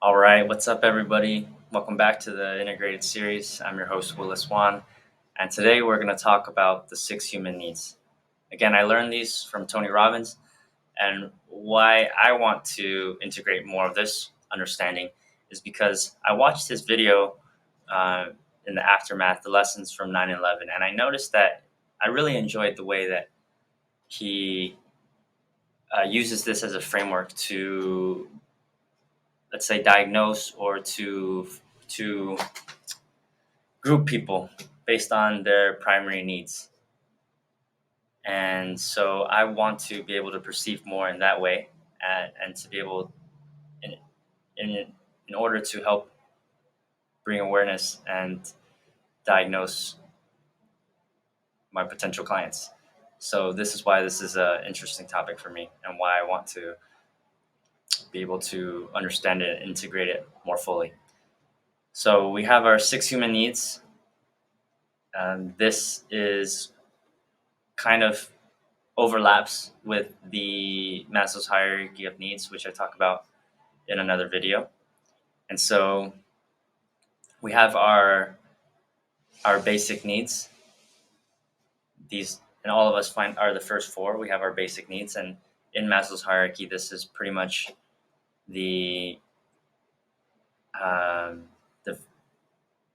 All right, what's up, everybody? Welcome back to the integrated series. I'm your host, Willis Wan, and today we're going to talk about the 6 human needs. Again, I learned these from Tony Robbins, and why I want to integrate more of this understanding is because I watched his video uh, in the aftermath, the lessons from 9/11, and I noticed that I really enjoyed the way that he uses this as a framework to, let's say, diagnose or to group people based on their primary needs. And so I want to be able to perceive more in that way, and to be able, in, in, in order to help bring awareness and diagnose my potential clients. So this is why this is an interesting topic for me, and why I want to be able to understand it and integrate it more fully. So we have our 6 human needs. This is kind of overlaps with the Maslow's hierarchy of needs, which I talk about in another video. And so we have our basic needs. These, and all of us find, are the first four. We have our basic needs, and in Maslow's hierarchy, this is pretty much the um, the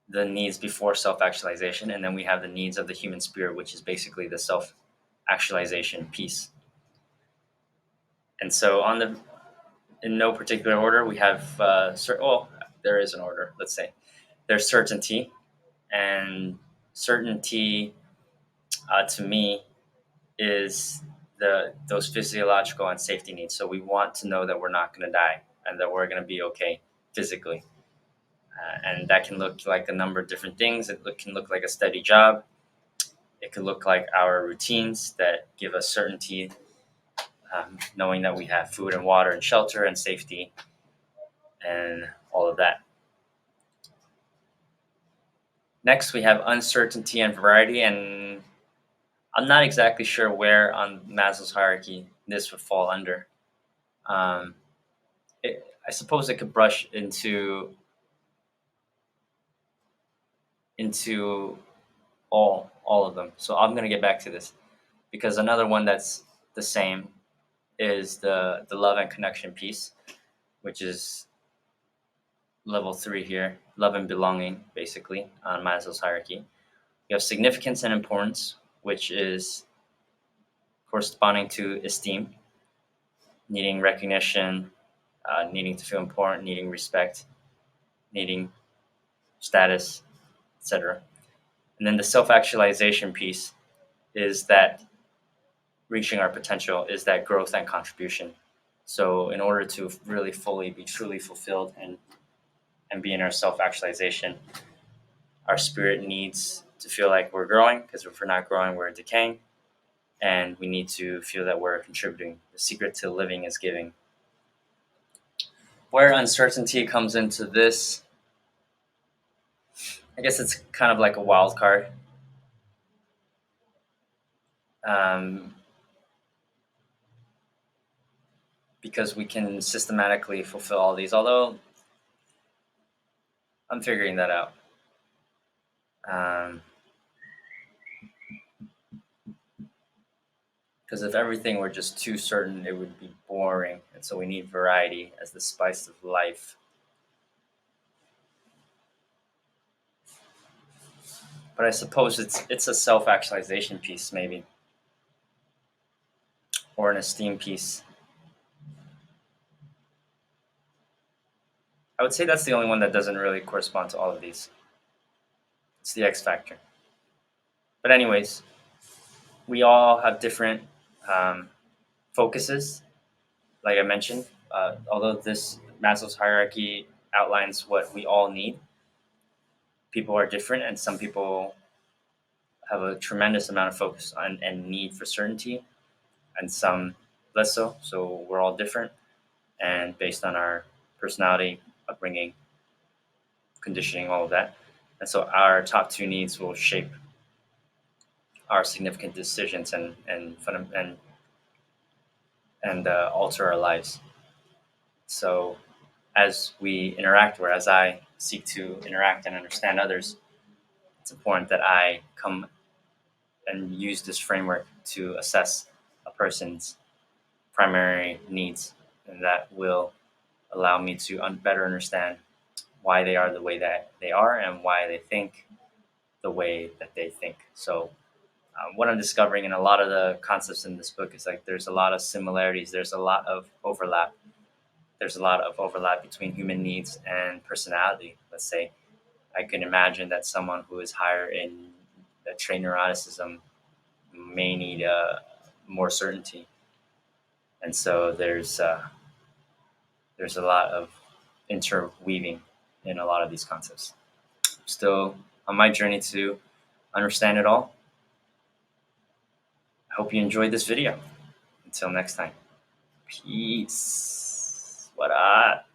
the needs before self-actualization, and then we have the needs of the human spirit, which is basically the self-actualization piece. And so in no particular order, we have there is an order. Let's say there's certainty, and certainty to me is those physiological and safety needs. So we want to know that we're not going to die and that we're going to be okay physically, and that can look like a number of different things. Can look like a steady job. It could look like our routines that give us certainty, knowing that we have food and water and shelter and safety and all of that. Next, we have uncertainty and variety, and I'm not exactly sure where on Maslow's hierarchy this would fall under. I suppose it could brush into all of them. So I'm gonna get back to this, because another one that's the same is the love and connection piece, which is level 3 here, love and belonging, basically on Maslow's hierarchy. You have significance and importance, which is corresponding to esteem, needing recognition, needing to feel important, needing respect, needing status, etc. And then the self-actualization piece is that reaching our potential, is that growth and contribution. So in order to really fully be truly fulfilled and be in our self-actualization, our spirit needs to feel like we're growing, because if we're not growing, we're decaying. And we need to feel that we're contributing. The secret to living is giving. Where uncertainty comes into this, I guess it's kind of like a wild card. Because we can systematically fulfill all these, although I'm figuring that out. Because if everything were just too certain, it would be boring. And so we need variety as the spice of life. But I suppose it's a self-actualization piece, maybe, or an esteem piece. I would say that's the only one that doesn't really correspond to all of these. It's the X factor. But anyways, we all have different focuses, like I mentioned. Although this Maslow's hierarchy outlines what we all need, people are different, and some people have a tremendous amount of focus on and need for certainty, and some less so. So we're all different, and based on our personality, upbringing, conditioning, all of that. And so our top 2 needs will shape our significant decisions and alter our lives. So as we interact, or as I seek to interact and understand others, it's important that I come and use this framework to assess a person's primary needs, and that will allow me to better understand why they are the way that they are and why they think the way that they think. So, what I'm discovering in a lot of the concepts in this book is like there's a lot of similarities, there's a lot of overlap. There's a lot of overlap between human needs and personality. Let's say I can imagine that someone who is higher in a trait neuroticism may need more certainty, and so there's a lot of interweaving in a lot of these concepts. Still on my journey to understand it all. I hope you enjoyed this video. Until next time, peace. What up?